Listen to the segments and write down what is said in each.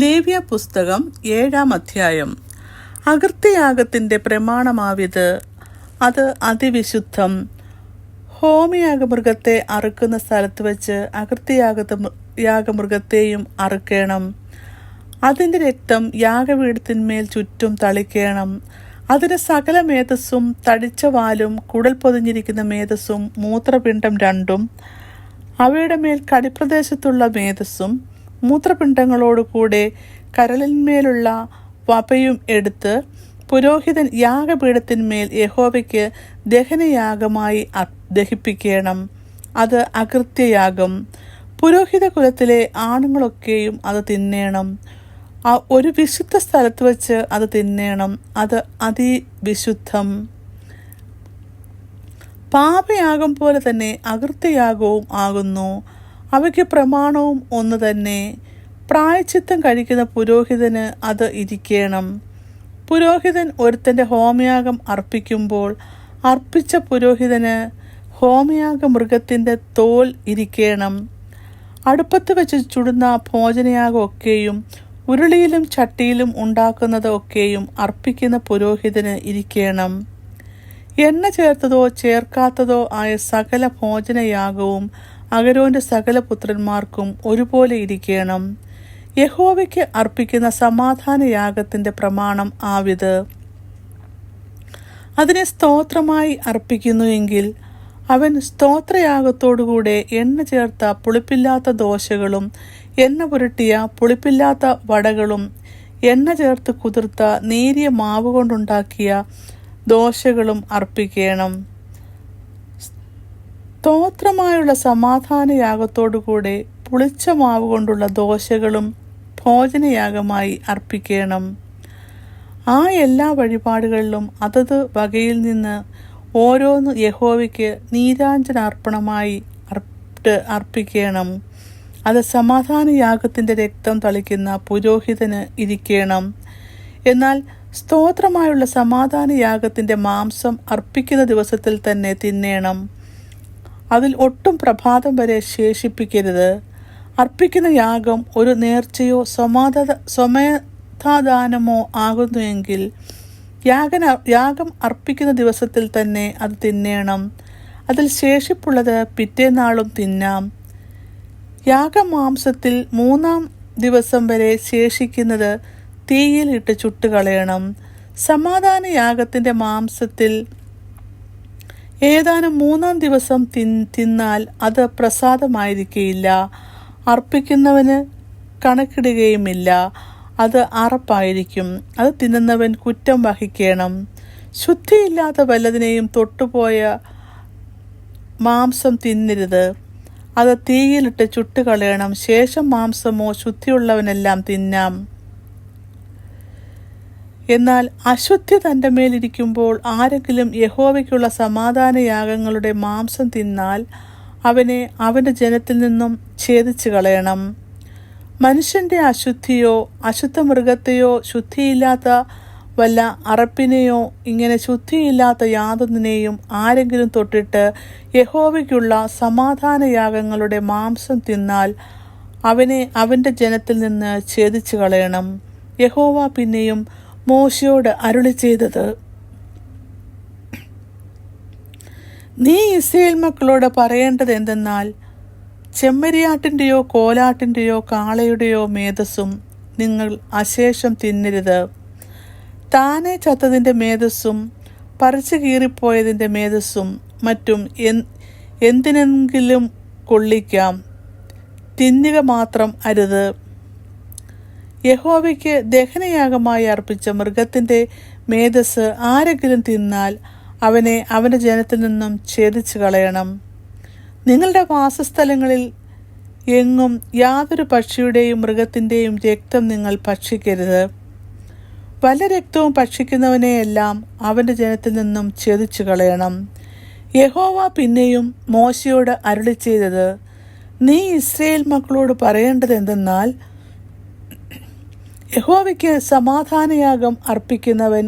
ലേവ്യ പുസ്തകം 7-ാം അധ്യായം. അകൃത്യയാഗത്തിൻ്റെ പ്രമാണമാവിത്, അത് അതിവിശുദ്ധം. ഹോമയാഗമൃഗത്തെ അറുക്കുന്ന സ്ഥലത്ത് വെച്ച് അകൃത്യയാഗമൃഗത്തെയും അറുക്കണം. അതിൻ്റെ രക്തം യാഗപീഠത്തിന്മേൽ ചുറ്റും തളിക്കണം. അതിന് സകല മേധസ്സും, തടിച്ച വാലും, കുടൽ പൊതിഞ്ഞിരിക്കുന്ന മേധസ്സും, മൂത്രപിണ്ഡം രണ്ടും, അവയുടെ മേൽ കടിപ്രദേശത്തുള്ള മേധസ്സും, മൂത്രപിണ്ഡങ്ങളോടുകൂടെ കരളിന്മേലുള്ള വപയും എടുത്ത് പുരോഹിതൻ യാഗപീഠത്തിന്മേൽ യഹോവയ്ക്ക് ദഹനയാഗമായി ദഹിപ്പിക്കണം. അത് അകൃത്യയാഗം. പുരോഹിത കുലത്തിലെ ആണുങ്ങളൊക്കെയും അത് തിന്നേണം. ഒരു വിശുദ്ധ സ്ഥലത്ത് വച്ച് അത് തിന്നേണം. അത് അതിവിശുദ്ധം. പാപയാഗം പോലെ തന്നെ അകൃത്യയാഗവും ആകുന്നു. അവയ്ക്ക് പ്രമാണവും ഒന്ന് തന്നെ. പ്രായശ്ചിത്തം കഴിക്കുന്ന പുരോഹിതന് അത് ഇരിക്കണം. പുരോഹിതൻ ഒരുത്തൻ്റെ ഹോമയാഗം അർപ്പിക്കുമ്പോൾ അർപ്പിച്ച പുരോഹിതന് ഹോമയാഗ മൃഗത്തിൻ്റെ തോൽ ഇരിക്കണം. അടുപ്പത്ത് വെച്ച് ചുടുന്ന ഭോജനയാഗം ഒക്കെയും ഉരുളിയിലും ചട്ടിയിലും ഉണ്ടാക്കുന്നത് ഒക്കെയും അർപ്പിക്കുന്ന പുരോഹിതന് ഇരിക്കണം. എണ്ണ ചേർത്തതോ ചേർക്കാത്തതോ ആയ സകല ഭോജനയാഗവും അഹരോന്റെ സകല പുത്രന്മാർക്കും ഒരുപോലെ ഇരിക്കണം. യഹോവയ്ക്ക് അർപ്പിക്കുന്ന സമാധാനയാഗത്തിൻ്റെ പ്രമാണം ആവിത്. അതിനെ സ്തോത്രമായി അർപ്പിക്കുന്നുവെങ്കിൽ അവൻ സ്തോത്രയാഗത്തോടുകൂടെ എണ്ണ ചേർത്ത പുളിപ്പില്ലാത്ത ദോശകളും, എണ്ണ പുരട്ടിയ പുളിപ്പില്ലാത്ത വടകളും, എണ്ണ ചേർത്ത് കുതിർത്ത നേരിയ മാവ് കൊണ്ടുണ്ടാക്കിയ ദോശകളും അർപ്പിക്കണം. സ്തോത്രമായുള്ള സമാധാനയാഗത്തോടുകൂടെ പുളിച്ച മാവ് കൊണ്ടുള്ള ദോശകളും ഭോജനയാഗമായി അർപ്പിക്കണം. ആ എല്ലാ വഴിപാടുകളിലും അതത് വകയിൽ നിന്ന് ഓരോന്ന് യഹോവയ്ക്ക് നീരാഞ്ജനാർപ്പണമായി അർപ്പിക്കണം. അത് സമാധാനയാഗത്തിൻ്റെ രക്തം തളിക്കുന്ന പുരോഹിതന് ഇരിക്കണം. എന്നാൽ സ്തോത്രമായുള്ള സമാധാനയാഗത്തിൻ്റെ മാംസം അർപ്പിക്കുന്ന ദിവസത്തിൽ തന്നെ തിന്നേണം. അതിൽ ഒട്ടും പ്രഭാതം വരെ ശേഷിപ്പിക്കരുത്. അർപ്പിക്കുന്ന യാഗം ഒരു നേർച്ചയോ സ്വമേധാദാനമോ ആകുന്നുവെങ്കിൽ യാഗം അർപ്പിക്കുന്ന ദിവസത്തിൽ തന്നെ അത് തിന്നേണം. അതിൽ ശേഷിപ്പുള്ളത് പിറ്റേന്നാളും തിന്നാം. യാഗമാംസത്തിൽ 3-ാം ദിവസം വരെ ശേഷിക്കുന്നത് തീയിൽ ഇട്ട് ചുട്ടുകളയണം. സമാധാനയാഗത്തിൻ്റെ മാംസത്തിൽ ഏതാനും 3-ാം ദിവസം തിന്നാൽ അത് പ്രസാദമായിരിക്കുകയില്ല. അർപ്പിക്കുന്നവന് കണക്കിടുകയുമില്ല. അത് അറപ്പായിരിക്കും. അത് തിന്നുന്നവൻ കുറ്റം വഹിക്കണം. ശുദ്ധിയില്ലാത്ത വല്ലതിനെയും തൊട്ടുപോയ മാംസം തിന്നരുത്. അത് തീയിലിട്ട് ചുട്ടുകളയണം. ശേഷം മാംസമോ ശുദ്ധിയുള്ളവനെല്ലാം തിന്നാം. എന്നാൽ അശുദ്ധി തൻ്റെ മേലിരിക്കുമ്പോൾ ആരെങ്കിലും യഹോവയ്ക്കുള്ള സമാധാനയാഗങ്ങളുടെ മാംസം തിന്നാൽ അവനെ അവൻ്റെ ജനത്തിൽ നിന്നും ഛേദിച്ചു കളയണം. മനുഷ്യൻ്റെ അശുദ്ധിയോ അശുദ്ധ മൃഗത്തെയോ ശുദ്ധിയില്ലാത്ത വല്ല അറപ്പിനെയോ ഇങ്ങനെ ശുദ്ധിയില്ലാത്ത യാതൊന്നിനെയും ആരെങ്കിലും തൊട്ടിട്ട് യഹോവയ്ക്കുള്ള സമാധാനയാഗങ്ങളുടെ മാംസം തിന്നാൽ അവനെ അവൻ്റെ ജനത്തിൽ നിന്ന് ഛേദിച്ചു കളയണം. യഹോവ പിന്നെയും മോശയോട് അരുളി ചെയ്തത്, നീ ഇസ്രായേൽ മക്കളോട് പറയേണ്ടത് എന്തെന്നാൽ, ചെമ്മരിയാട്ടിൻ്റെയോ കോലാട്ടിൻ്റെയോ കാളയുടെയോ മേധസ്സും നിങ്ങൾ അശേഷം തിന്നരുത്. താനെ ചത്തതിൻ്റെ മേധസ്സും പറിച്ചു കീറിപ്പോയതിൻ്റെ മേധസ്സും മറ്റും എന്തിനെങ്കിലും കൊള്ളിക്കാം, തിന്നുക മാത്രം അരുത്. യഹോവയ്ക്ക് ദഹനയാഗമായി അർപ്പിച്ച മൃഗത്തിൻ്റെ മേധസ് ആരെങ്കിലും തിന്നാൽ അവനെ അവൻ്റെ ജനത്തിൽ നിന്നും ഛേദിച്ചു കളയണം. നിങ്ങളുടെ വാസസ്ഥലങ്ങളിൽ എങ്ങും യാതൊരു പക്ഷിയുടെയും മൃഗത്തിൻ്റെയും രക്തം നിങ്ങൾ ഭക്ഷിക്കരുത്. വല്ല രക്തവും ഭക്ഷിക്കുന്നവനെയെല്ലാം അവൻ്റെ ജനത്തിൽ നിന്നും ഛേദിച്ചു കളയണം. യഹോവ പിന്നെയും മോശയോട് അരുളി ചെയ്തത്, നീ ഇസ്രായേൽ മക്കളോട് പറയേണ്ടത് എന്തെന്നാൽ, യഹോവയ്ക്ക് സമാധാനയാഗം അർപ്പിക്കുന്നവൻ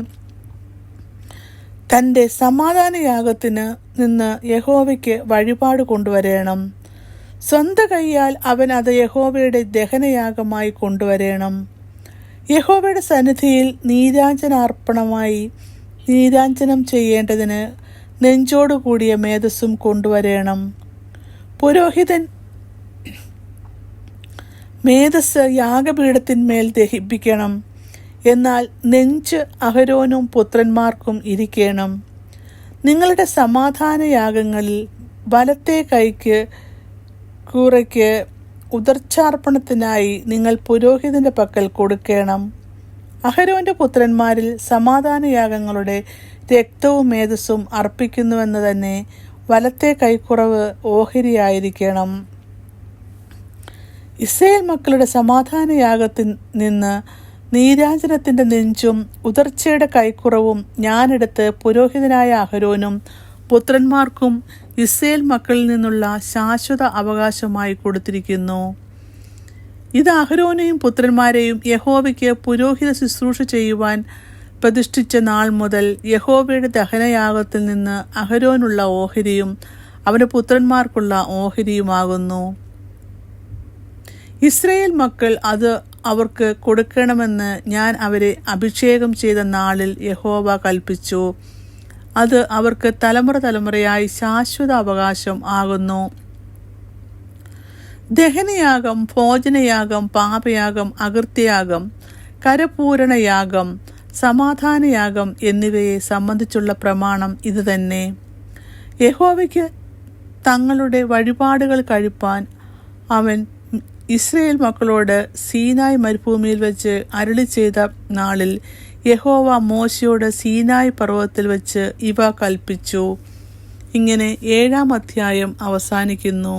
തൻ്റെ സമാധാനയാഗത്തിന് നിന്ന് യഹോവയ്ക്ക് വഴിപാട് കൊണ്ടുവരേണം. സ്വന്തം കൈയാൽ അവൻ അത് യഹോവയുടെ ദഹനയാഗമായി കൊണ്ടുവരേണം. യഹോവയുടെ സന്നിധിയിൽ നീരാഞ്ജനം ചെയ്യേണ്ടതിന് നെഞ്ചോടുകൂടിയ മേധസ്സും കൊണ്ടുവരേണം. പുരോഹിതൻ മേധസ് യാഗപീഠത്തിന്മേൽ ദഹിപ്പിക്കണം. എന്നാൽ നെഞ്ച് അഹരോനും പുത്രന്മാർക്കും ഇരിക്കണം. നിങ്ങളുടെ സമാധാനയാഗങ്ങളിൽ വലത്തെ കൈക്ക് കൂറയ്ക്ക് ഉദർച്ചാർപ്പണത്തിനായി നിങ്ങൾ പുരോഹിതന്റെ പക്കൽ കൊടുക്കണം. അഹരോന്റെ പുത്രന്മാരിൽ സമാധാനയാഗങ്ങളുടെ രക്തവും മേധസ്സും അർപ്പിക്കുന്നുവെന്ന് തന്നെ വലത്തെ കൈക്കുറവ് ഓഹരിയായിരിക്കണം. ഇസ്രായേൽ മക്കളുടെ സമാധാനയാഗത്തിൽ നിന്ന് നീരാഞ്ജനത്തിന്റെ നെഞ്ചും ഉദർച്ചയുടെ കൈക്കുറവും ഞാനെടുത്ത് പുരോഹിതനായ അഹരോനും പുത്രന്മാർക്കും ഇസ്രായേൽ മക്കളിൽ നിന്നുള്ള ശാശ്വത അവകാശമായി കൊടുത്തിരിക്കുന്നു. ഇത് അഹരോനെയും പുത്രന്മാരെയും യഹോവയ്ക്ക് പുരോഹിത ശുശ്രൂഷ ചെയ്യുവാൻ പ്രതിഷ്ഠിച്ച നാൾ മുതൽ യഹോവയുടെ ദഹനയാഗത്തിൽ നിന്ന് അഹരോനുള്ള ഓഹരിയും അവന്റെ പുത്രന്മാർക്കുള്ള ഓഹരിയുമാകുന്നു. ഇസ്രായേൽ മക്കൾ അത് അവർക്ക് കൊടുക്കണമെന്ന് ഞാൻ അവരെ അഭിഷേകം ചെയ്ത നാളിൽ യഹോവ കൽപ്പിച്ചു. അത് അവർക്ക് തലമുറ തലമുറയായി ശാശ്വത അവകാശം ആകുന്നു. ദഹനയാഗം, ഭോജനയാഗം, പാപയാഗം, അകൃത്യയാഗം, കരപൂരണയാഗം, സമാധാനയാഗം എന്നിവയെ സംബന്ധിച്ചുള്ള പ്രമാണം ഇത് തന്നെ. യഹോവയ്ക്ക് തങ്ങളുടെ വഴിപാടുകൾ കഴിപ്പാൻ അവൻ ഇസ്രായേൽ മക്കളോട് സീനായ് മരുഭൂമിയിൽ വെച്ച് അരുളി ചെയ്ത നാളിൽ യഹോവ മോശയോട് സീനായ് പർവ്വതത്തിൽ വെച്ച് ഇവ കൽപ്പിച്ചു. ഇങ്ങനെ 7-ാം അധ്യായം അവസാനിക്കുന്നു.